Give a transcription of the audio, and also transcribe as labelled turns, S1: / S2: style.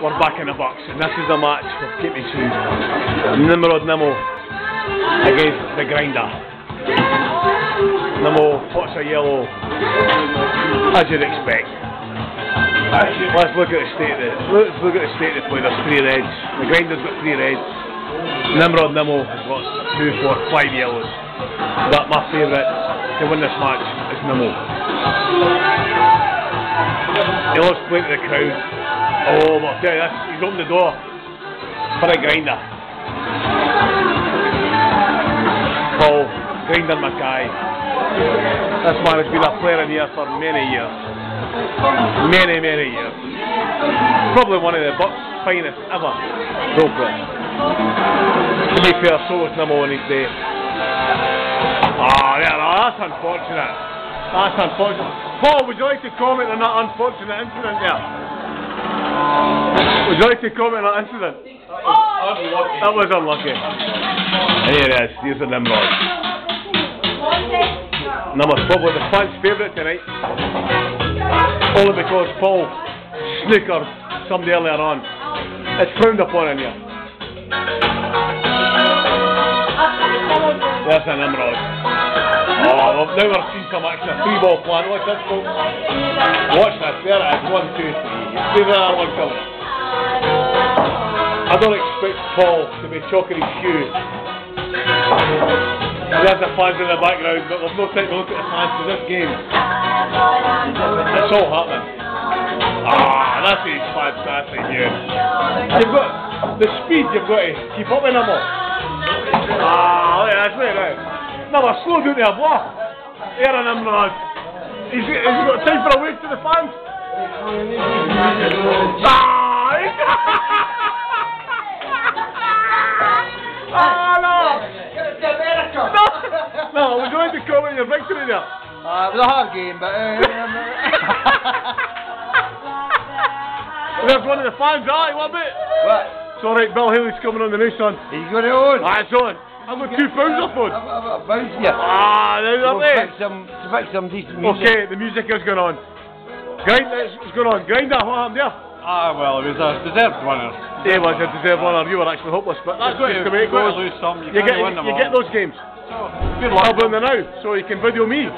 S1: we're back in the box, and this is a match for keep me shoes. Nimrod against the Grinder. Nimmo puts a yellow, as you'd expect. Let's look at the state of the play. There's 3 reds. The Grinder's got 3 reds. Nimmo has got 2, 4, 5 yellows. But my favourite to win this match is Nimmo. He loves playing to the crowd. Oh, but I'll tell you this, he's opened the door for a Grinder. Paul The Grinder McKie. This man has been a player in here for many years. Many years. Probably one of the Bucks' finest ever role players. To be fair, so was Nimmo on his day. That's unfortunate. That's unfortunate. Paul, would you like to comment on that unfortunate incident there? Would you like to comment on that incident? That was unlucky. Here it is. Here's the Nimrod. Nimrod's probably the fans' favourite tonight. Only because Paul snookered somebody earlier on. It's frowned upon in here. There's a Nimrod. Oh, now we're seeing some action. A 3-ball plan. Watch this, folks. Watch this. There it is. 1, 2, 3. See there, 1 coming. I don't expect Paul to be chalking his shoe. There's the fans in the background, but there's no time to look at the fans for this game. It's all happening. This is fantastic here. You've got the speed, you've got to keep up with them all. Look at this, look at that. Never slow down there, blah. Here in Nimrod. He's got time for a wave to the fans. No, I was going to comment on your victory there.
S2: It was a hard game, but
S1: there's one of the fans, what about?
S2: What?
S1: It's alright, Bill Haley's coming on the new son.
S2: He's got it on.
S1: It's on. I've got £2 off on.
S2: I've got a bounce here.
S1: There's
S2: fix some decent music.
S1: Okay, the music is going on. It's going on. Grinder, what happened there?
S3: Well, it was a deserved winner.
S1: It was a deserved winner. You were actually hopeless, but that's just the way it goes.
S3: Lose some, you
S1: get those games.
S3: So, good luck.
S1: I'll bring them now, so you can video me.